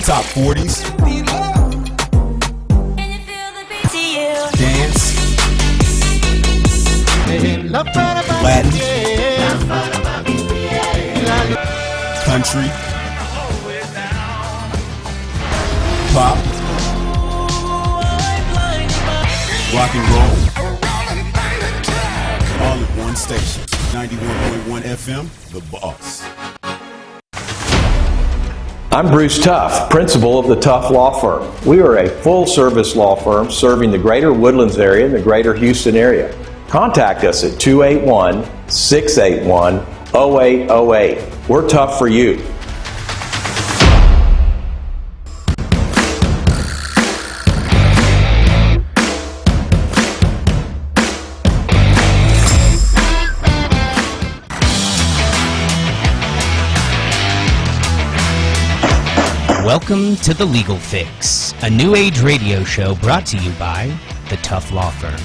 top 40s, dance, Latin, country, pop, rock and roll, all at one station. 91.1 FM, The Boss. I'm Bruce Tuff, principal of the Tuff Law Firm. We are a full-service law firm serving the greater Woodlands area and the greater Houston area. Contact us at 281-681-0808. We're tough for you. Welcome to The Legal Fix, a new age radio show brought to you by the Tuff Law Firm.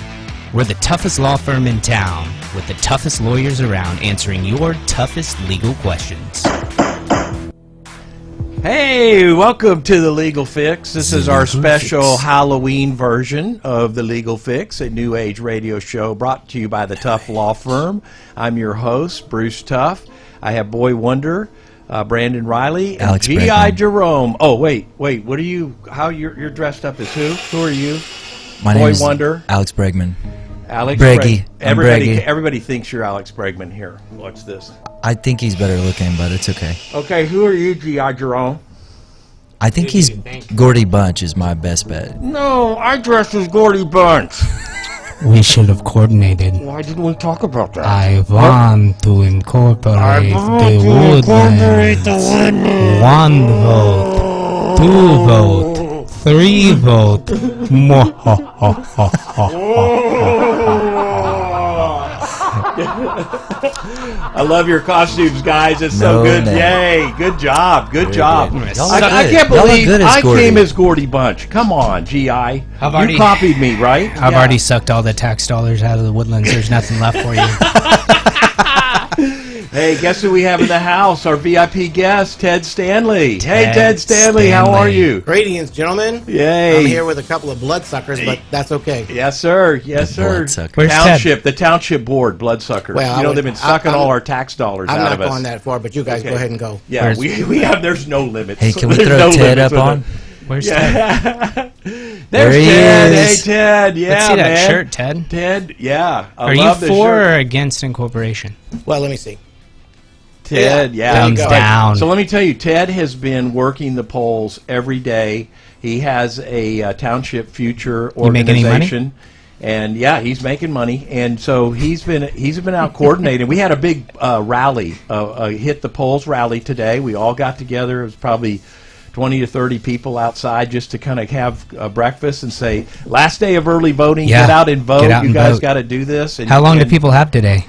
We're the toughest law firm in town with the toughest lawyers around answering your toughest legal questions. Hey, welcome to The Legal Fix. This is our special Halloween version of The Legal Fix, a new age radio show brought to you by the Tuff Law Firm. I'm your host, Bruce Tuff. I have Boy Wonder, Brandon Riley, and G.I. Jerome. Oh, wait, what are you, you're dressed up as who? Who are you? My Boy name is Wonder. Alex Bregman. Alex Breggy. Everybody thinks you're Alex Bregman here. Watch this. I think he's better looking, but it's okay. Okay, who are you, G.I. Jerome? I think he's Gordy Bunch is my best bet. No, I dress as Gordy Bunch. We should have coordinated. Why didn't we talk about that? I want to incorporate the Woodlands. 1 vote, 2 vote, 3 vote. I love your costumes, guys. It's so good. Yay. Good job. Good job. I can't believe I came as Gordy Bunch. Come on, G.I. You copied me, right? I've already sucked all the tax dollars out of the Woodlands. There's nothing left for you. Hey, guess who we have in the house? Our VIP guest, Ted Stanley. Hey, Ted Stanley, how are you? Greetings, gentlemen. Yay. I'm here with a couple of bloodsuckers, but that's okay. Yes, sir. Yes, sir. The Township Board bloodsuckers. Well, they've been sucking all our tax dollars out of us. I'm not going that far, but you guys go ahead and go. Yeah, we have. There's no limits. Hey, can we throw Ted up on? Where's Ted? There's Ted. Hey, Ted. Yeah, let's see that shirt, Ted. Ted, yeah. Are you for or against incorporation? Well, let me see. Ted, thumbs down. So let me tell you, Ted has been working the polls every day. He has a TownshipFuture organization. You make any money? And yeah, he's making money, and so he's been out coordinating. We had a big rally, hit the polls rally today. We all got together. It was probably 20 to 30 people outside just to kind of have breakfast and say, last day of early voting, get out and vote. You guys got to do this. And, how long do people have today?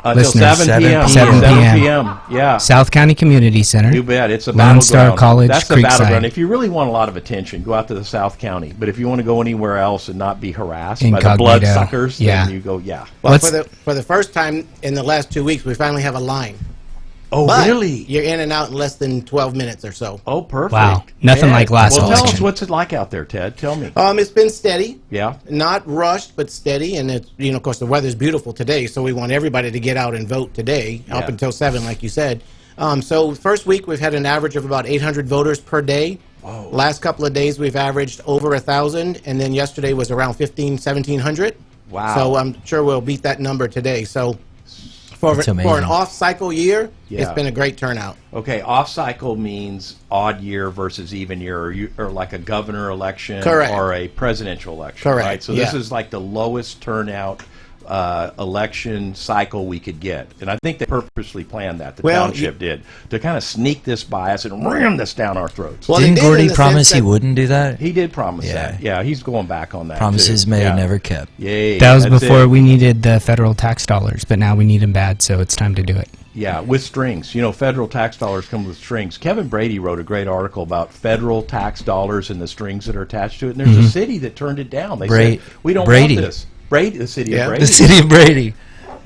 Until 7 p.m. 7 p.m. Yeah. South County Community Center. You bet. It's a Lone Star battleground. College, That's the Creekside. battleground. If you really want a lot of attention, go out to the South County. But if you want to go anywhere else and not be harassed by the bloodsuckers, then you go, Well, for the first time in the last 2 weeks, we finally have a line. Oh, but really? You're in and out in less than 12 minutes or so. Oh, perfect. Wow. Nothing like last election. Tell us what's it like out there, Ted. Tell me. It's been steady. Yeah. Not rushed, but steady. And, it's, of course, the weather's beautiful today, so we want everybody to get out and vote today, up until 7, like you said. So first week, we've had an average of about 800 voters per day. Whoa. Last couple of days, we've averaged over 1,000, and then yesterday was around 1,700. Wow. So I'm sure we'll beat that number today. So for an off-cycle year, it's been a great turnout. Okay, off-cycle means odd year versus even year, or like a governor election or a presidential election. Correct. Right? So this is like the lowest turnout election cycle we could get. And I think they purposely planned that, the township did, to kind of sneak this by us and ram this down our throats. Well, didn't Gordy promise he wouldn't do that? He did promise that. Yeah, he's going back on that. Promises made, never kept. Yeah, that was before we needed the federal tax dollars, but now we need them bad, so it's time to do it. Yeah, with strings. Federal tax dollars come with strings. Kevin Brady wrote a great article about federal tax dollars and the strings that are attached to it. And there's a city that turned it down. They said, we don't want this. Brady, the city of Brady. The city of Brady.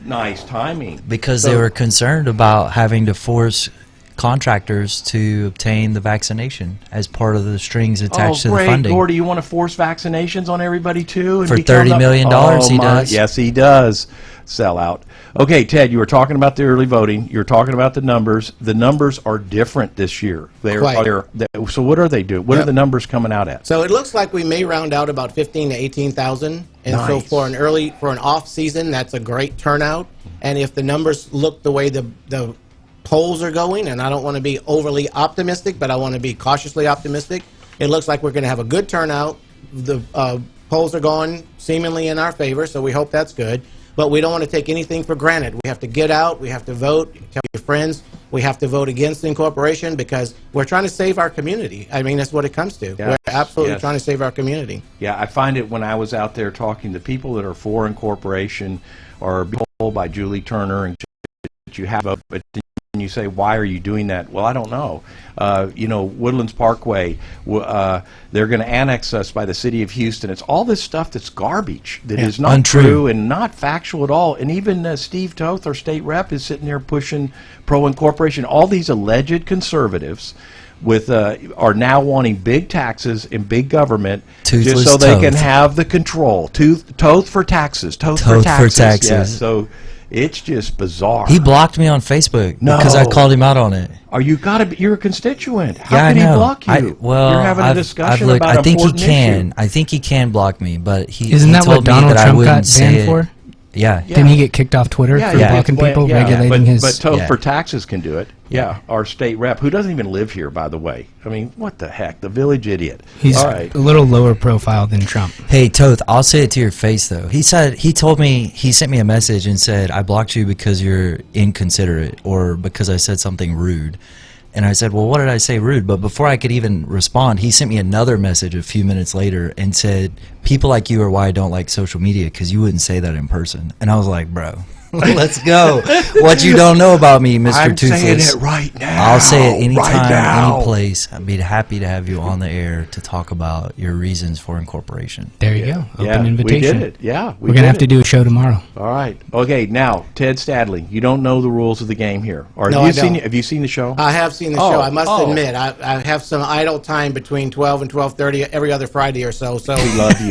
Nice timing. Because they were concerned about having to force contractors to obtain the vaccination as part of the strings attached to the great. funding. Gordy, you want to force vaccinations on everybody too? And For become $30 million, he my- does. Yes, he does. Sell out. Okay, Ted, you were talking about the early voting. You were talking about the numbers. The numbers are different this year. Quite. So what are they doing? What are Yep. the numbers coming out at? So it looks like we may round out about 15 to 18,000, and so Nice. for an off season, that's a great turnout. And if the numbers look the way the polls are going, and I don't want to be overly optimistic, but I want to be cautiously optimistic, it looks like we're going to have a good turnout. The polls are going seemingly in our favor, so we hope that's good. But we don't want to take anything for granted. We have to get out. We have to vote. Tell your friends. We have to vote against incorporation because we're trying to save our community. I mean, that's what it comes to. Yes, We're absolutely yes. trying to save our community. Yeah, I find it when I was out there talking to people that are for incorporation or told by Julie Turner and that you have a, but and you say, why are you doing that? Well, I don't know. Woodlands Parkway, they're going to annex us by the city of Houston. It's all this stuff that's garbage, that is not Untrue. true and not factual at all. And even Steve Toth, our state rep, is sitting there pushing pro-incorporation. All these alleged conservatives are now wanting big taxes and big government Toothless just so they can Toth. have the control. Toth for taxes. Toth Toth for for taxes. taxes. Yeah, so it's just bizarre. He blocked me on Facebook because I No. called him out on it. You're a constituent. How Yeah, can I know. he block you? You're having a discussion about I think he important can. issue. I think he can block me, but he Isn't he that told what me Donald that I Trump wouldn't got say banned it. for? Yeah. Didn't he get kicked off Twitter for blocking people, regulating his... But Toth Yeah. for taxes can do it. Yeah, our state rep, who doesn't even live here, by the way. I mean, what the heck? The village idiot. He's All right. a little lower profile than Trump. Hey, Toth, I'll say it to your face, though. He sent me a message and said, I blocked you because you're inconsiderate or because I said something rude. And I said, well, what did I say rude? But before I could even respond, he sent me another message a few minutes later and said, people like you are why I don't like social media because you wouldn't say that in person. And I was like, bro, let's go. What you don't know about me, Mr. I'm Toothless. saying it right now. I'll say it anytime, right now. any place. I'd be happy to have you on the air to talk about your reasons for incorporation. There you go. Open Yeah, invitation. we did it. Yeah, We're going to have to do a show tomorrow. All right. Okay, now, Ted Stanley, you don't know the rules of the game here. Or No, have you I don't. Have you seen the show? I have seen the Oh, show. I must oh. admit, I have some idle time between 12 and 12:30 every other Friday or so. So We love you.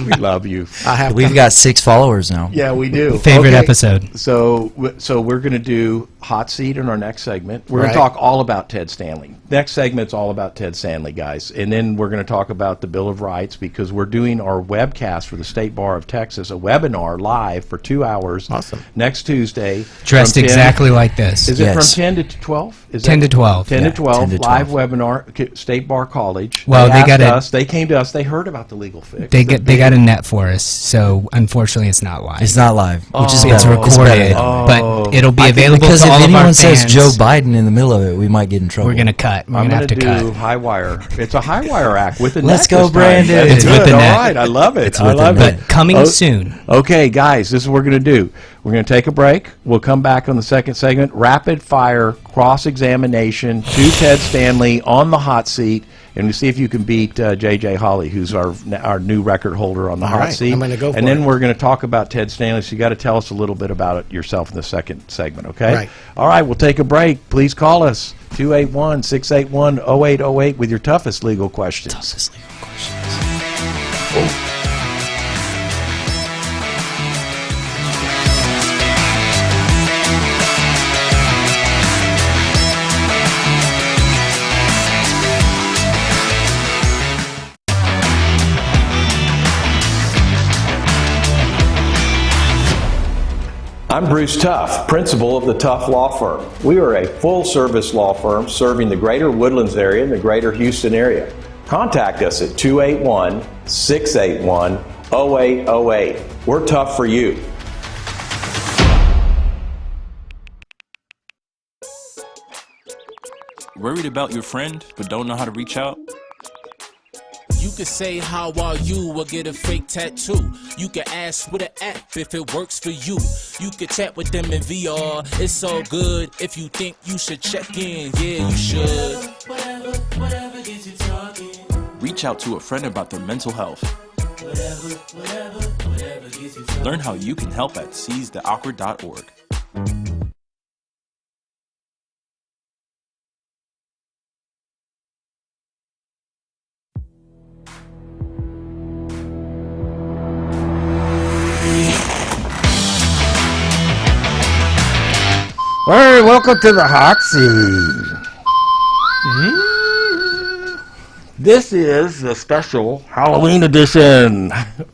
We love you. I have. We've got 6 followers now. Yeah, we do. Favorite Okay. episode. So we're going to do hot seat in our next segment. We're going Right. to talk all about Ted Stanley. Next segment's all about Ted Stanley, guys. And then we're going to talk about the Bill of Rights because we're doing our webcast for the State Bar of Texas, a webinar live for 2 hours. Awesome. Next Tuesday. Dressed from 10 exactly like this. Is it Yes. from 10 to 12? Is 10 that- to 12. 10 Yeah, to 12, 10 to 12. live webinar, State Bar College. Well, they asked got a- us. They came to us. They heard about the legal fix. They got a net for us, so unfortunately it's not live. It's not live, which is It's better. recorded, better. but it'll be I think available because to if all of our anyone says fans. Joe Biden in the middle of it, we might get in trouble. We're going to cut. We're I'm going to have going to to do cut. high wire. It's a high wire act with the Let's net go, this time. Brandon. That's It's good. with the All net. right, I love it. It's I with the love net. it. But coming soon. Okay, guys, this is what we're going to do. We're going to take a break. We'll come back on the second segment. Rapid fire cross-examination to Ted Stanley on the hot seat, and we see if you can beat J.J. Holly, who's our new record holder on the All hot right, seat. I'm gonna go for and then it. we're going to talk about Ted Stanley. So you got to tell us a little bit about it yourself in the second segment. Okay. Right. All right. We'll take a break. Please call us 281-681-0808 with your toughest legal questions. Toughest legal questions. I'm Bruce Tuff, principal of the Tuff Law Firm. We are a full-service law firm serving the greater Woodlands area and the greater Houston area. Contact us at 281-681-0808. We're tough for you. Worried about your friend but don't know how to reach out? You can say how are you or get a fake tattoo. You can ask with an app if it works for you. You can chat with them in VR. It's so good. If you think you should check in, yeah, you should. Whatever gets you talking. Reach out to a friend about their mental health. Whatever gets you talking. Learn how you can help at seizetheawkward.org. Hey, welcome to the hot seat. This is the special Halloween edition.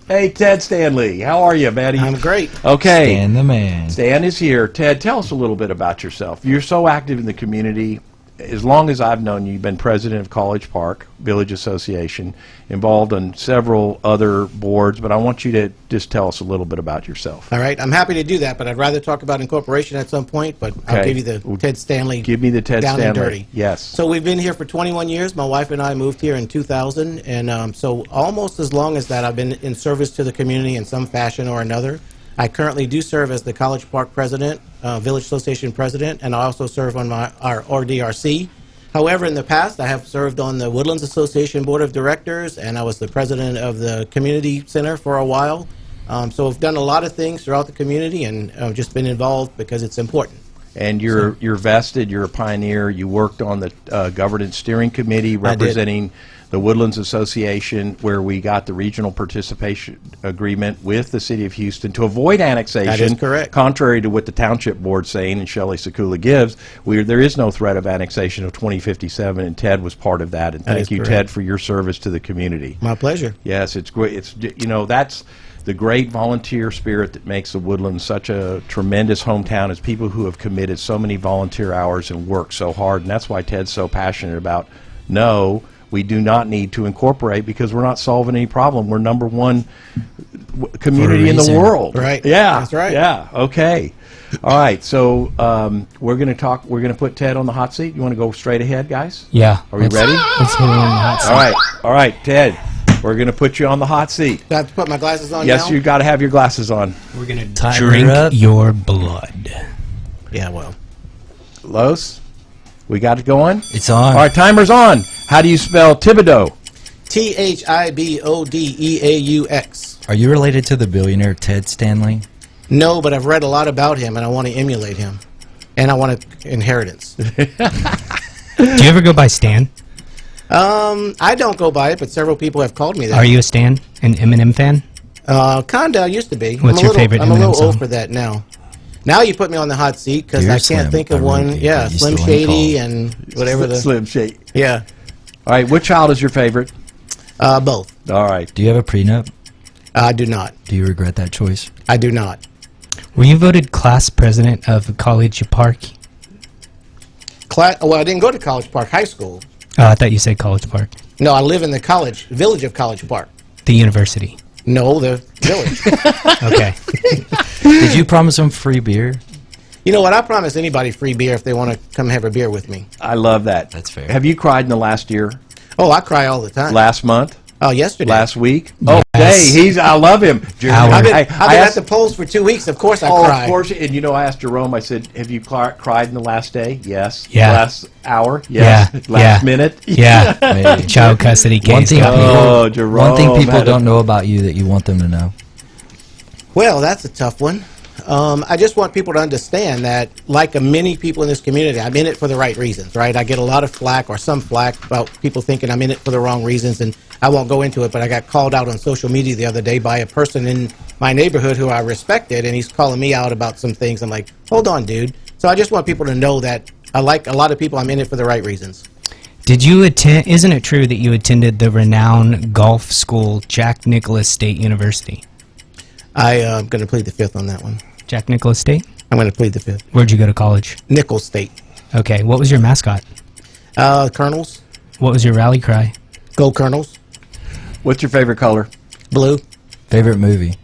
Hey, Ted Stanley, how are you, buddy? I'm great. Okay. Stan the man. Stan is here. Ted, tell us a little bit about yourself. You're so active in the community. As long as I've known you, you've been president of College Park Village Association, involved on several other boards, but I want you to just tell us a little bit about yourself. All right, I'm happy to do that, but I'd rather talk about incorporation at some point, but I'll Okay. give you the Ted Stanley. Give me the Ted down Stanley. and dirty. Yes. So we've been here for 21 years. My wife and I moved here in 2000, and so almost as long as that, I've been in service to the community in some fashion or another. I currently do serve as the College Park president, Village Association president, and I also serve on our RDRC. However, in the past, I have served on the Woodlands Association Board of Directors, and I was the president of the Community Center for a while. So I've done a lot of things throughout the community, and I've just been involved because it's important. And you're vested, you're a pioneer. You worked on the governance steering committee representing the Woodlands Association, where we got the regional participation agreement with the city of Houston to avoid annexation. That is correct. Contrary to what the township board's saying and Shelley Sekula gives, there is no threat of annexation of 2057, and Ted was part of that. And That thank is you, correct. Ted, for your service to the community. My pleasure. Yes, it's great. It's, you know, that's the great volunteer spirit that makes the Woodlands such a tremendous hometown, is people who have committed so many volunteer hours and worked so hard. And that's why Ted's so passionate about, no, we do not need to incorporate because we're not solving any problem. We're number one community in the reason. world. Right. Yeah. That's right. Yeah. Okay. All right. So we're going to talk. We're going to put Ted on the hot seat. You want to go straight ahead, guys? Yeah. Are we ready? Let's put it on the hot seat. All right. All right, Ted. We're going to put you on the hot seat. Do I have to put my glasses on Yes, now? you've got to have your glasses on. We're going to Tighten drink her up. your blood. Yeah, well. Los, we got it going? It's on. All right, timer's on. How do you spell Thibodeau? Thibodeaux. Are you related to the billionaire Ted Stanley? No, but I've read a lot about him, and I want to emulate him. And I want an inheritance. Do you ever go by Stan? I don't go by it, but several people have called me that. Are you a Stan? An Eminem fan? Kinda, I used to be. What's your favorite I'm a Eminem little old song? for that now. Now you put me on the hot seat because Dear I can't Slim, think of I one. really do, Yeah, but you Slim still ain't Shady called. and whatever the. Slim Shady. Yeah, All right, what child is your favorite? both. All right. Do you have a prenup? I do not. Do you regret that choice? I do not. Were you voted class president of College Park? Well, I didn't go to College Park High School. Oh, I thought you said College Park. No, I live in the village of College Park. The university. No, the village. Okay. Did you promise him free beer? You know what? I promise anybody free beer if they want to come have a beer with me. I love that. That's fair. Have you cried in the last year? Oh, I cry all the time. Last month? Oh, yesterday. Last week? Oh, Yes. hey, I love him. Howard. I've been, I I've been at asked- the polls for 2 weeks. Of course I Oh, cry. of course. And you know, I asked Jerome, I said, have you cried in the last day? Yes. Yeah. Last hour? Yes. Yeah. Last Yeah. minute? Yeah. Wait. Child custody One case. thing, got me. Oh, Jerome. one thing people had a- don't know about you that you want them to know. Well, that's a tough one. I just want people to understand that, like many people in this community, I'm in it for the right reasons, right? I get a lot of flack, or some flack, about people thinking I'm in it for the wrong reasons, and I won't go into it, but I got called out on social media the other day by a person in my neighborhood who I respected, and he's calling me out about some things. I'm like, hold on, dude. So I just want people to know that, like a lot of people, I'm in it for the right reasons. Did you attend? Isn't it true that you attended the renowned golf school, Jack Nicklaus State University? I'm going to plead the fifth on that one. Jack Nicklaus State? I'm going to plead the fifth. Where'd you go to college? Nichols State. Okay. What was your mascot? Colonels. What was your rally cry? Go Colonels. What's your favorite color? Blue. Favorite movie?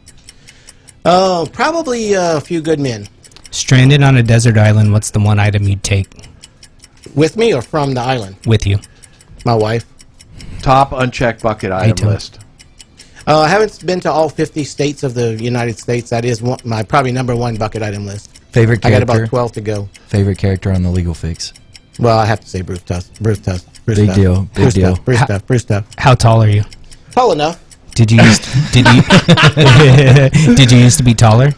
Oh, probably A Few Good Men. Stranded on a desert island, what's the one item you'd take With me or from the island? with you? My wife. Top unchecked bucket item too. list. I haven't been to all 50 states of the United States. That is my probably number one bucket item list. Favorite I got character? about 12 to go. Favorite character on the Legal Fix? Well, I have to say Bruce Tuff. Bruce Tuff. Bruce Big Tuff. deal, big Bruce deal. Tuff. Bruce Tuff. Bruce Tuff. How tall are you? Tall enough. Did you did you used to be taller?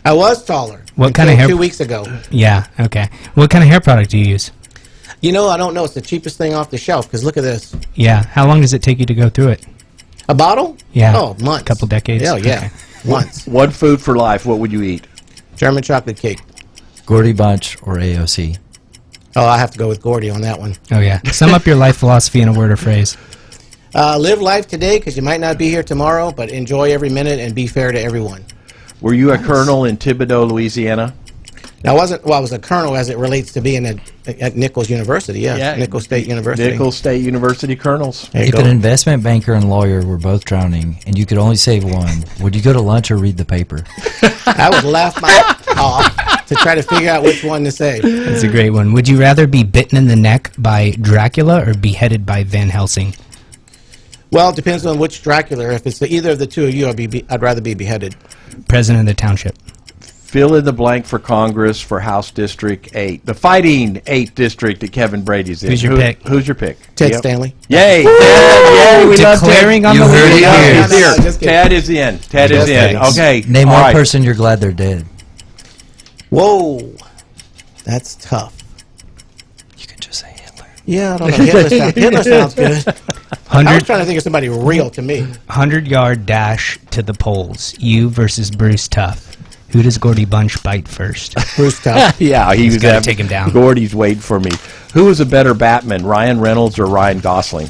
I was taller. What kind of until hair- 2 weeks ago. Yeah, okay. What kind of hair product do you use? You know, I don't know. It's the cheapest thing off the shelf, because look at this. Yeah. How long does it take you to go through it? A bottle? Yeah. Oh, months. Couple decades? Yeah, yeah. Okay. Months. One food for life. What would you eat? German chocolate cake. Gordy Bunch or AOC? Oh, I have to go with Gordy on that one. Oh, yeah. Sum up your life philosophy in a word or phrase. Live life today because you might not be here tomorrow, but enjoy every minute and be fair to everyone. Were you a colonel in Thibodaux, Louisiana? Now, I was a colonel as it relates to being at Nichols University, yes. Nichols State University. Nichols State University colonels. There you If go. an investment banker and lawyer were both drowning and you could only save one, would you go to lunch or read the paper? I would laugh my off to try to figure out which one to say. That's a great one. Would you rather be bitten in the neck by Dracula or beheaded by Van Helsing? Well, it depends on which Dracula. If it's either of the two of you, I'd rather be beheaded. President of the township. Fill in the blank for Congress for House District 8. The fighting 8th district that Kevin Brady's in. Who's your pick? Who's your pick? Ted Stanley. Yay! Ted, yay! We love Ted. Declaring on You the heard lead. it here. He's here. Just kidding. Ted is in. Ted is Just in. kidding. Okay. Name all one right. person you're glad they're dead. Whoa, that's tough. You can just say Hitler. Yeah, I don't know. Hitler sounds good. I was 100, trying to think of somebody real to me. 100-yard dash to the polls. You versus Bruce Tuff. Who does Gordy Bunch bite first? Bruce Tuff. Yeah, he was gotta take him down. Gordy's waiting for me. Who was a better Batman, Ryan Reynolds or Ryan Gosling?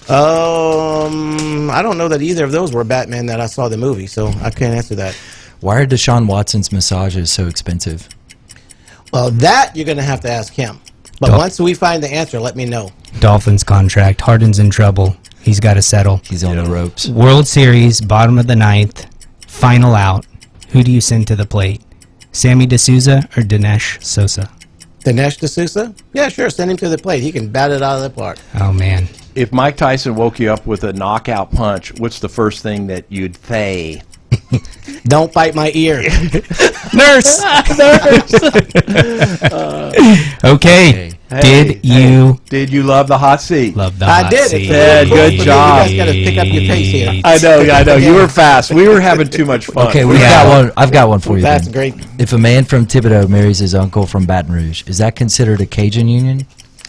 I don't know that either of those were Batman that I saw the movie, so I can't answer that. Why are Deshaun Watson's massages so expensive? Well, that you're going to have to ask him. But Don't- once we find the answer, let me know. Dolphins contract. Harden's in trouble. He's got to settle. He's on the ropes. World Series, bottom of the ninth, final out. Who do you send to the plate? Sammy D'Souza or Dinesh Sosa? Dinesh D'Souza? Yeah, sure. Send him to the plate. He can bat it out of the park. Oh, man. If Mike Tyson woke you up with a knockout punch, what's the first thing that you'd say? Don't bite my ear. Nurse! Okay. Did you Did you love the hot seat? love the I hot did. seat? It's Ted, good You job. guys got to pick up your pace here. I know. You were fast. We were having too much fun. Okay, Yeah. I've got one for you. That's then. great. If a man from Thibodaux marries his uncle from Baton Rouge, is that considered a Cajun union?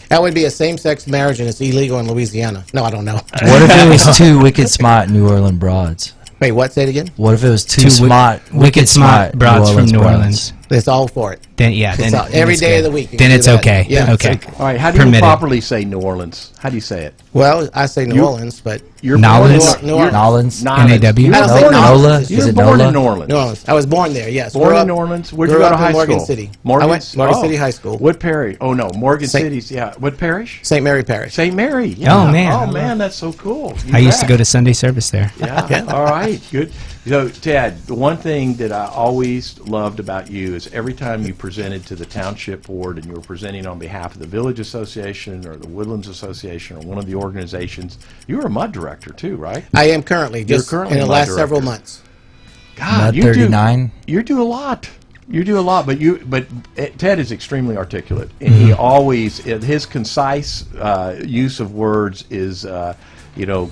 That would be a same-sex marriage, and it's illegal in Louisiana. No, I don't know. What if it was two wicked smart New Orleans broads? Wait, what? Say it again? What if it was two Two smart, wicked smart broads from New broads? Orleans. It's all for it. Then yeah, It's then all, every it's day of good. the week. you Then can it's do that. okay. Yeah. Okay. All right, how do you Permitted. properly say New Orleans? How do you say it? Well, I say New Orleans, but You're Nolens? born in New Orleans. Nolans? NAW? You I were don't think born in Nolens Nola? is You Is were it born Nola? in New Orleans. New Orleans. I was born there, yes. Born Grew in up- New Orleans. Where'd you grew go to up in high Morgan school? City. Morgan, I went Morgan City High School. What parish? Oh no, Morgan Saint- City's. Yeah, what parish? St. Mary Parish. St. Mary. Yeah. Oh, man. Oh man, that's so cool. You I used to bet. go to Sunday service there. Yeah. All right. Good. So, Ted, the one thing that I always loved about you is every time you presented to the township board and you were presenting on behalf of the Village Association or the Woodlands Association or one of the organizations, you were a mud director too, right? I am currently, just currently in the my last director. several months. God, Mud you do- 39? You do a lot. You do a lot, but Ted is extremely articulate, and he always his concise use of words is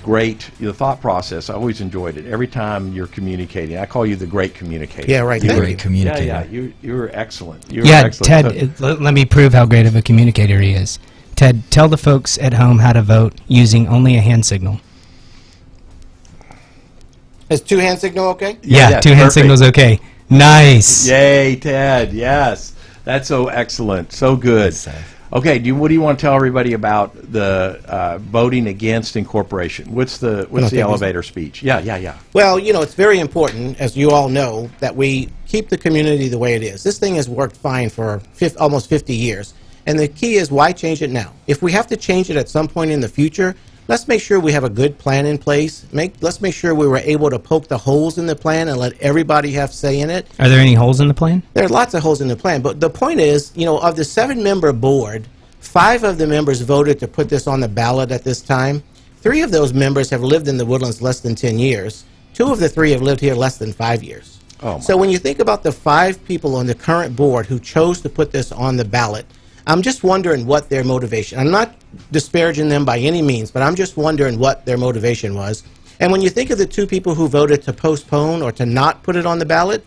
great. The thought process, I always enjoyed it. Every time you're communicating, I call you the great communicator. Yeah, right. You're a Thank great you. communicator. Yeah. You were excellent. You were Yeah, excellent. Ted, let me prove how great of a communicator he is. Ted, tell the folks at home how to vote using only a hand signal. Is two hand signal okay? Yeah, two hand perfect. signals okay. Nice. Yay, Ted! Yes, that's so excellent, so good. Okay, what do you want to tell everybody about the voting against incorporation? What's the think elevator speech? Yeah. Well, it's very important, as you all know, that we keep the community the way it is. This thing has worked fine for almost 50 years. And the key is, why change it now? If we have to change it at some point in the future, let's make sure we have a good plan in place. Let's make sure we were able to poke the holes in the plan and let everybody have say in it. Are there any holes in the plan? There are lots of holes in the plan, but the point is, of the 7-member board, 5 of the members voted to put this on the ballot at this time. 3 of those members have lived in the Woodlands less than 10 years. 2 of the 3 have lived here less than 5 years. So when you think about the 5 people on the current board who chose to put this on the ballot, I'm just wondering what their motivation. I'm not disparaging them by any means, but I'm just wondering what their motivation was. And when you think of the 2 people who voted to postpone or to not put it on the ballot,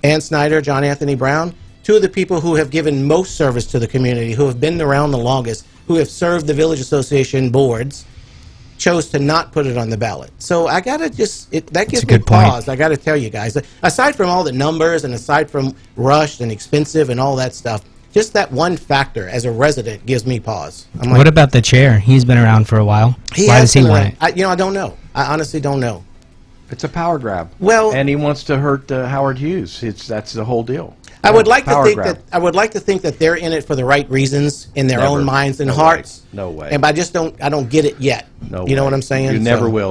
Ann Snyder, John Anthony Brown, 2 of the people who have given most service to the community, who have been around the longest, who have served the Village Association boards, chose to not put it on the ballot. So I gotta that gives a me good point. pause. I gotta tell you guys, aside from all the numbers and aside from rushed and expensive and all that stuff, just that one factor as a resident gives me pause. I'm like, What about the chair? He's been around for a while. Why does he been want around. it? I don't know. I honestly don't know. It's a power grab. Well- and he wants to hurt Howard Hughes. That's the whole deal. I would like to Power think grab. that they're in it for the right reasons in their Never. own minds and No hearts. way. No way. And I don't get it yet. No you know way. what I'm saying? You never will.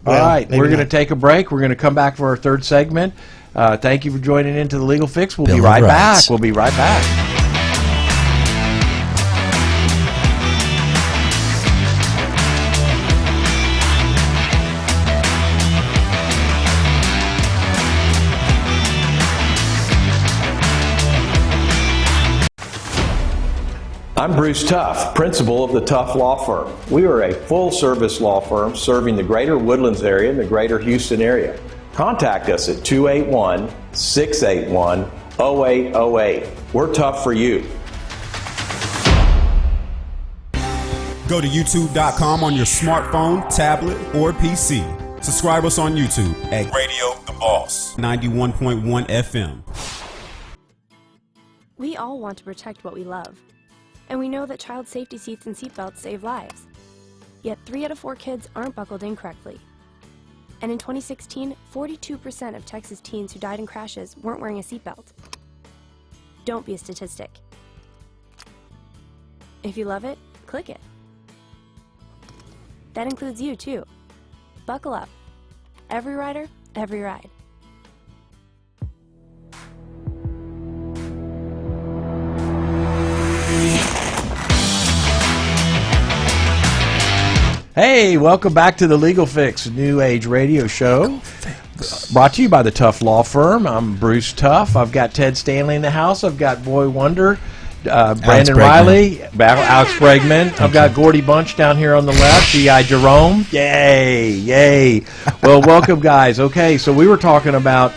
All Well, right, maybe we're going to not. take a break. We're going to come back for our third segment. Thank you for joining into the Legal Fix. We'll be Bill of right Rights. back. We'll be right back. I'm Bruce Tuff, principal of the Tuff Law Firm. We are a full-service law firm serving the greater Woodlands area and the greater Houston area. Contact us at 281-681-0808. We're tough for you. Go to youtube.com on your smartphone, tablet, or PC. Subscribe us on YouTube at Radio The Boss 91.1 FM. We all want to protect what we love. And we know that child safety seats and seatbelts save lives. Yet 3 out of 4 kids aren't buckled in correctly. And in 2016, 42% of Texas teens who died in crashes weren't wearing a seatbelt. Don't be a statistic. If you love it, click it. That includes you, too. Buckle up. Every rider, every ride. Hey, welcome back to the Legal Fix New Age Radio Show. Brought to you by the Tuff Law Firm. I'm Bruce Tuff. I've got Ted Stanley in the house. I've got Boy Wonder, Brandon Bregman. Riley, Alex Bregman. I've got Gordy Bunch down here on the left, G.I. Jerome. Yay, yay. Well, welcome, guys. Okay, so we were talking about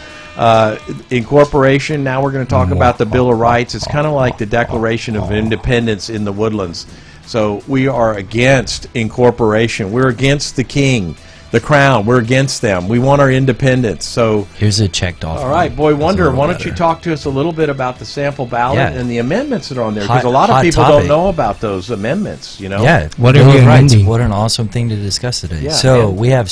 incorporation. Now we're going to talk about the Bill of Rights. It's kind of like the Declaration of Independence in the Woodlands. So we are against incorporation. We're against the king, the crown. We're against them. We want our independence. So Here's a checked off. all right, Boy Wonder, little why don't you better. talk to us a little bit about the sample ballot Yeah. and the amendments that are on there? Because Hot- a lot of hot people topic. don't know about those amendments, you know? Yeah. What are Bill we of Rights. amending? What an awesome thing to discuss today. Yeah, so and- we have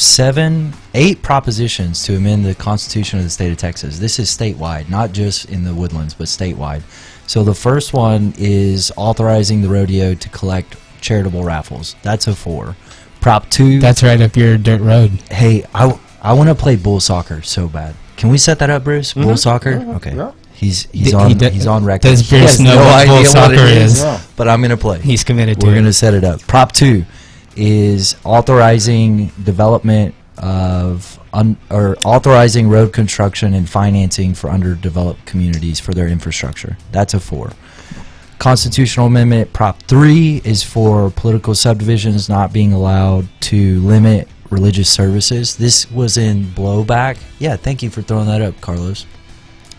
8 propositions to amend the Constitution of the state of Texas. This is statewide, not just in the Woodlands, but statewide. So the first one is authorizing the rodeo to collect charitable raffles. That's a 4. Prop 2. That's right up your dirt road. Hey, I want to play bull soccer so bad. Can we set that up, Bruce? Bull soccer? Okay. Yeah. He's He he's on record. does He Bruce has know what bull idea soccer it is? Yeah. But I'm going to play. He's committed to We're it. going to set it up. Prop 2 is authorizing development of or authorizing road construction and financing for underdeveloped communities for their infrastructure. That's a 4. Constitutional amendment Prop 3 is for political subdivisions not being allowed to limit religious services. This was in blowback. Yeah, thank you for throwing that up, Carlos.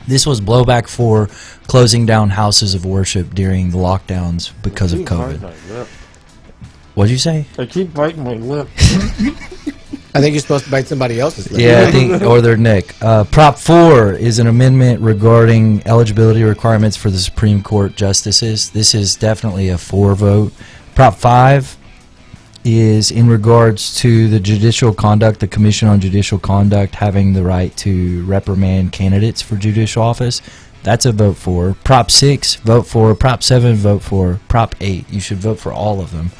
This was blowback for closing down houses of worship during the lockdowns because of COVID. What'd you say? I keep biting my lip. I think you're supposed to bite somebody else's lip. Yeah, I think, or their neck. Prop 4 is an amendment regarding eligibility requirements for the Supreme Court justices. This is definitely a 4 vote. Prop 5 is in regards to the judicial conduct, the Commission on Judicial Conduct having the right to reprimand candidates for judicial office. That's a vote for. Prop 6, vote for. Prop 7, vote for. Prop 8, you should vote for all of them.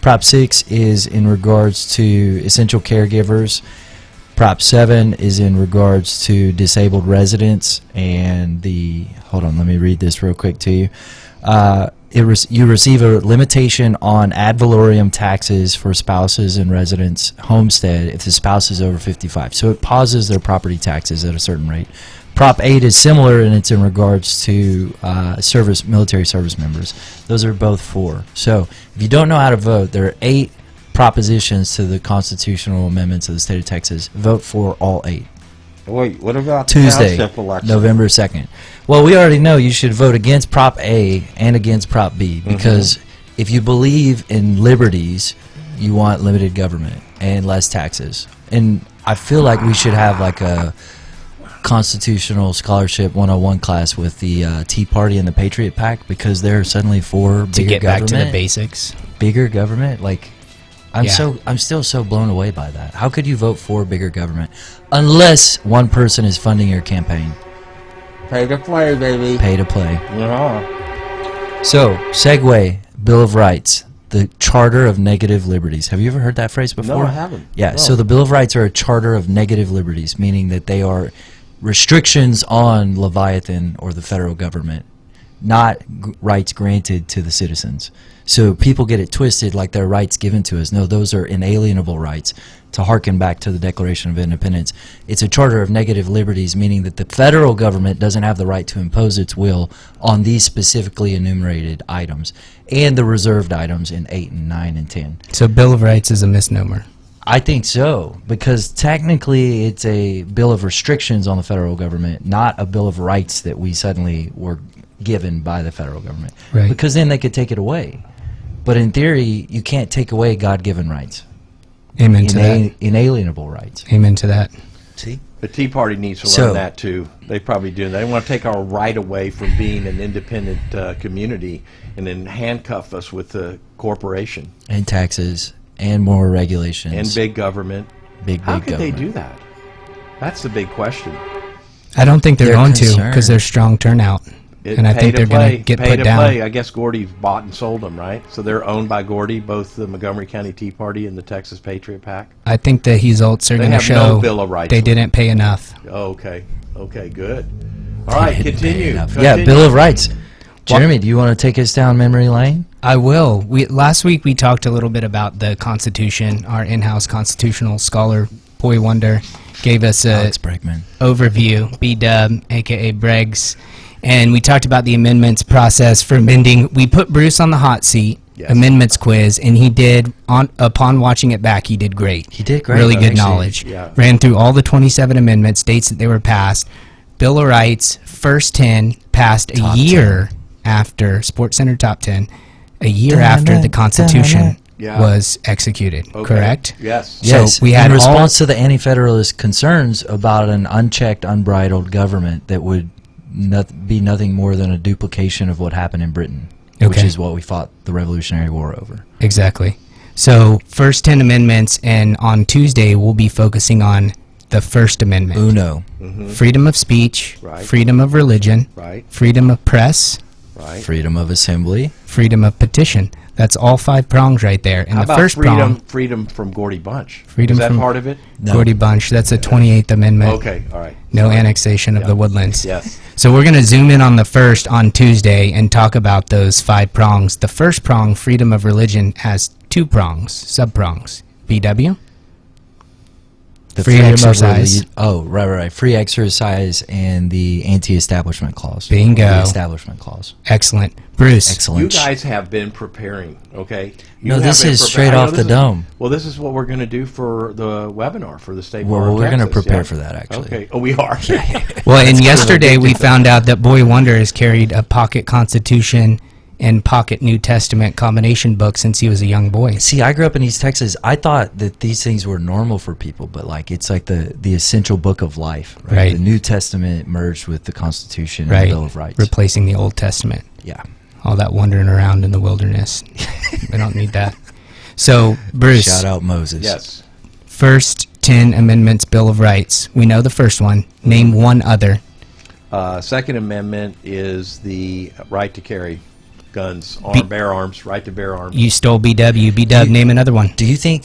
Prop 6 is in regards to essential caregivers. Prop 7 is in regards to disabled residents. And hold on, let me read this real quick to you. You receive a limitation on ad valorem taxes for spouses and residents homestead if the spouse is over 55. So it pauses their property taxes at a certain rate. Prop 8 is similar, and it's in regards to military service members. Those are both 4. So if you don't know how to vote, there are 8 propositions to the constitutional amendments of the state of Texas. Vote for all 8. Wait, what about Tuesday, the township election? November 2nd. Well, we already know you should vote against Prop A and against Prop B because if you believe in liberties, you want limited government and less taxes. And I feel like we should have like a constitutional scholarship 101 class with the Tea Party and the Patriot Pact, because they're suddenly for bigger To get back government. to the basics. Bigger government, like I'm Yeah. still so blown away by that. How could you vote for bigger government unless one person is funding your campaign? Pay to play, baby. Pay to play. Yeah. So, segue, Bill of Rights, the Charter of Negative Liberties. Have you ever heard that phrase before? No, I haven't. Yeah, No. so the Bill of Rights are a charter of negative liberties, meaning that they are restrictions on Leviathan or the federal government, not rights granted to the citizens. So people get it twisted like they're rights given to us. No, those are inalienable rights. To harken back to the Declaration of Independence, it's a charter of negative liberties, meaning that the federal government doesn't have the right to impose its will on these specifically enumerated items and the reserved items in 8 and 9 and 10. So Bill of Rights is a misnomer. I think so, because technically it's a bill of restrictions on the federal government, not a bill of rights that we suddenly were given by the federal government. Right. Because then they could take it away. But in theory, you can't take away God-given rights. Amen to that. Inalienable rights. Amen to that. See? The Tea Party needs to So- learn that too. They probably do. They want to take our right away from being an independent community and then handcuff us with the corporation And taxes, and more regulations. and big government. Big How could government. they do that? That's the big question. I don't think they're They're going to, concerned. because there's strong turnout. And I Pay think to they're going play- to get pay put to down. play. I guess Gordy bought and sold them, right? So they're owned by Gordy, both the Montgomery County Tea Party and the Texas Patriot Pact. I think the results are They going to have no show Bill of Rights. they didn't pay enough. Oh, okay. Okay, good. All right, continue. Yeah, Continue. Bill of Rights. Jeremy, do you want to take us down memory lane? I will. Last week we talked a little bit about the Constitution. Our in-house constitutional scholar, Boy Wonder, gave us a Alex Bregman. overview, B-Dub, a.k.a. Bregs. And we talked about the amendments process for amending. We put Bruce on the hot seat, Yes. amendments quiz, and he did, upon watching it back, he did great. He did great. Really good Actually, knowledge. yeah. Ran through all the 27 amendments, dates that they were passed. Bill of Rights, first 10, passed a Top year after, Sports Center Top 10, a year after the Constitution Yeah. was executed, Okay. correct? Yes. So Yes, we had in all- response to the anti-federalist concerns about an unchecked, unbridled government that would be nothing more than a duplication of what happened in Britain, which Okay. is what we fought the Revolutionary War over. Exactly. So, first 10 amendments, and on Tuesday we'll be focusing on the First Amendment. Uno. Freedom of speech, Right. freedom of religion, Right. freedom of press, Right. Freedom of assembly. freedom of petition. That's all 5 prongs right there. And How the about first prong, freedom from Gordy Bunch? Freedom Is that from- part of it? No. Gordy Bunch, that's a 28th Amendment. Okay, all right. No Sorry. annexation of Yeah. the woodlands. Yes. So we're going to zoom in on the first on Tuesday and talk about those 5 prongs. The first prong, freedom of religion, has 2 prongs, sub-prongs. BW? The Free freedom of exercise. right. Free exercise and the anti-establishment clause. Bingo. The establishment clause. Excellent. Bruce. Excellent. You guys have been preparing, okay? You No, have this been is prepa- straight I know off the this is- dome. Well, this is what we're going to do for the webinar for the state Well, bar in we're gonna Texas, prepare yeah. for that, actually. Okay. Oh, we are. Well, and yesterday we found out that Boy Wonder has carried a pocket Constitution and pocket New Testament combination book since he was a young boy. See, I grew up in East Texas. I thought that these things were normal for people, but like it's like the essential book of life. Right. The New Testament merged with the Constitution and Right. the Bill of Rights. Replacing the Old Testament. Yeah. All that wandering around in the wilderness. We don't need that. So, Bruce, Shout out Moses. Yes. first 10 amendments, Bill of Rights. We know the first one. Name one other. Second Amendment is the right to carry guns, bear arms, right to bear arms. You stole BW. BW, name another one. Do you think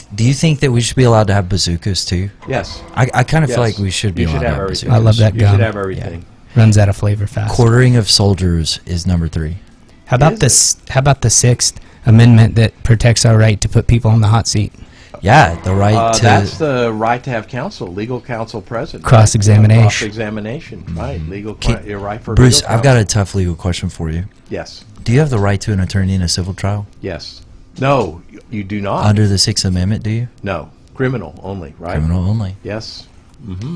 that we should be allowed to have bazookas too? Yes. I kind of feel Yes. like we should be You allowed should to have have everything. bazookas. I love that You gun. should have everything. Runs out of flavor fast. Quartering of soldiers is number 3. How about Is this? How about the 6th Amendment that protects our right to put people on the hot seat? Yeah, the right to. That's the right to have counsel, legal counsel present. Cross-examination. Cross-examination, right. Your right for Bruce, legal I've got counsel. a tough legal question for you. Yes. Do you have the right to an attorney in a civil trial? Yes. No, you do not. Under the 6th Amendment, do you? No. Criminal only, right? Criminal only. Yes.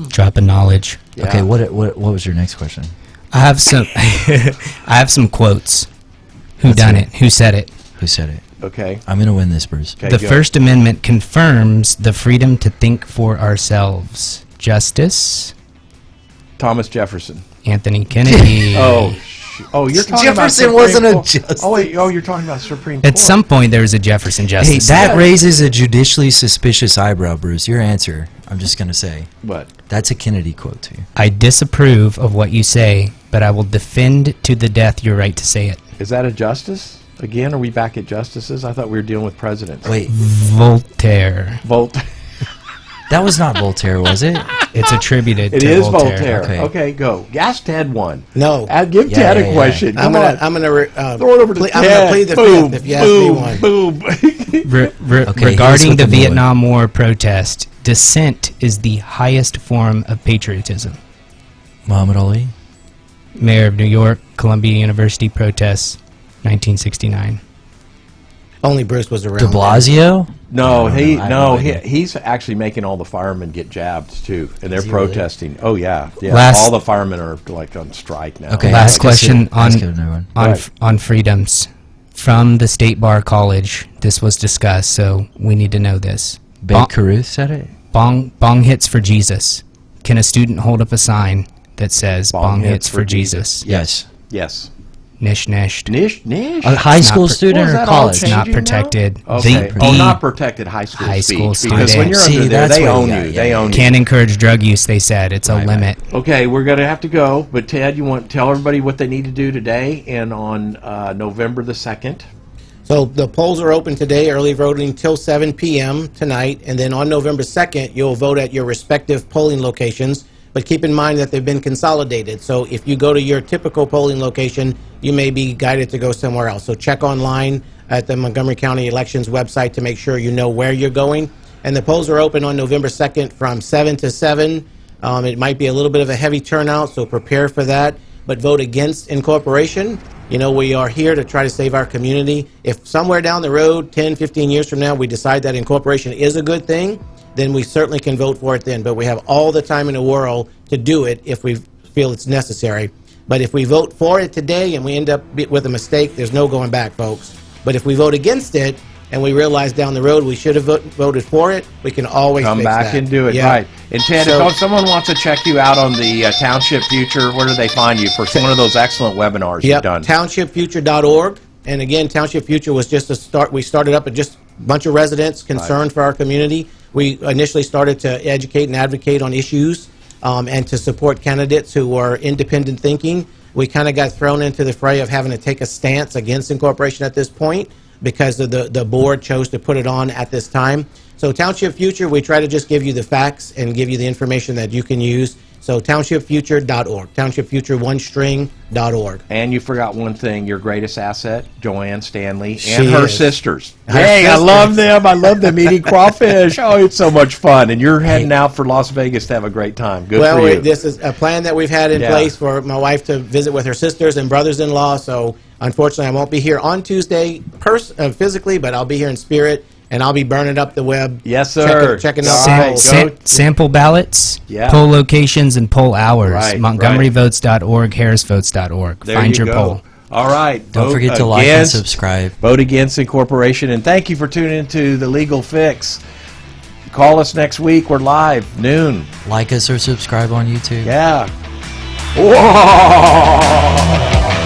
Dropping knowledge. Yeah. Okay, what was your next question? I have some. I have some quotes. Who Let's done hear it? Who said it? Who said it? Okay. I'm going to win this, Bruce. The First Amendment confirms the freedom to think for ourselves. Justice? Thomas Jefferson. Anthony Kennedy. You're talking Jefferson about wasn't a Court. justice. You're talking about Supreme Court. At some point, there was a Jefferson Hey, justice. that raises a judicially suspicious eyebrow, Bruce. Your answer, I'm just going to say. What? That's a Kennedy quote, too. I disapprove of what you say, but I will defend to the death your right to say it. Is that a justice? Again, are we back at justices? I thought we were dealing with presidents. Wait, Voltaire. that was not Voltaire, was it? It's attributed It to is Voltaire. Voltaire. Okay, go. Ask Ted one. No. Give Ted a question. I'm Come on. gonna Throw it over to I'm Ted. gonna plead the Boom, fifth if you ask me one. boom. Okay, Regarding here's the what the Vietnam War protest, dissent is the highest form of patriotism. Muhammad Ali? Mayor of New York, Columbia University protests, 1969. Only Bruce was around. De Blasio? No, I have no idea. he's actually making all the firemen get jabbed too, and they're Is he really? protesting. Oh yeah. Last- all the firemen are like on strike now. Okay, Last ask question ask another one. on freedoms. From the State Bar College, this was discussed, so we need to know this. Babe Caruth said it? Bong hits for Jesus. Can a student hold up a sign that says bong hits for Jesus? Yes. Yes. Nish nished. Nish. A high Not school pr- student Was or that all college? changed? Not Changing now? protected. Okay. Not protected high school High speech, school because when you're students. under See, there, that's they what own you you. got, They yeah, own you. Can't encourage drug use, they said. It's a limit. Okay, we're going to have to go, but Ted, you want to tell everybody what they need to do today and on November the 2nd? So the polls are open today, early voting till 7 p.m. tonight, and then on November 2nd, you'll vote at your respective polling locations. But keep in mind that they've been consolidated. So if you go to your typical polling location, you may be guided to go somewhere else. So check online at the Montgomery County Elections website to make sure you know where you're going. And the polls are open on November 2nd from 7 to 7. It might be a little bit of a heavy turnout, so prepare for that. But vote against incorporation. You know, we are here to try to save our community. If somewhere down the road, 10, 15 years from now, we decide that incorporation is a good thing, then we certainly can vote for it then. But we have all the time in the world to do it if we feel it's necessary. But if we vote for it today and we end up with a mistake, there's no going back, folks. But if we vote against it and we realize down the road we should have voted for it, we can always Come fix back that. and do it, Yeah. right. And Ted, So- if someone wants to check you out on the Township Future, where do they find you for one of those excellent webinars you've done? TownshipFuture.org. And again, Township Future was just a start. We started up with just a bunch of residents concerned for our community. We initially started to educate and advocate on issues and to support candidates who were independent thinking. We kind of got thrown into the fray of having to take a stance against incorporation at this point because of the board chose to put it on at this time. So Township Future, we try to just give you the facts and give you the information that you can use. So TownshipFuture.org, TownshipFuture1string.org. And you forgot one thing, your greatest asset, Joanne Stanley, and She her is. sisters. Her Hey, I sisters. love them. I love them eating crawfish. Oh, it's so much fun. And you're heading out for Las Vegas to have a great time. Good for you. This is a plan that we've had in Yeah. place for my wife to visit with her sisters and brothers-in-law. So unfortunately, I won't be here on Tuesday physically, but I'll be here in spirit, and I'll be burning up the web. Yes, sir. Checking All out right, polls. go. Sample ballots, Yeah. poll locations, and poll hours. Right, MontgomeryVotes.org, HarrisVotes.org. There Find you your go. poll. All right. Don't Vote forget to like and against- subscribe. Vote against incorporation. And thank you for tuning into The Legal Fix. Call us next week. We're live, noon. Like us or subscribe on YouTube. Yeah. Whoa!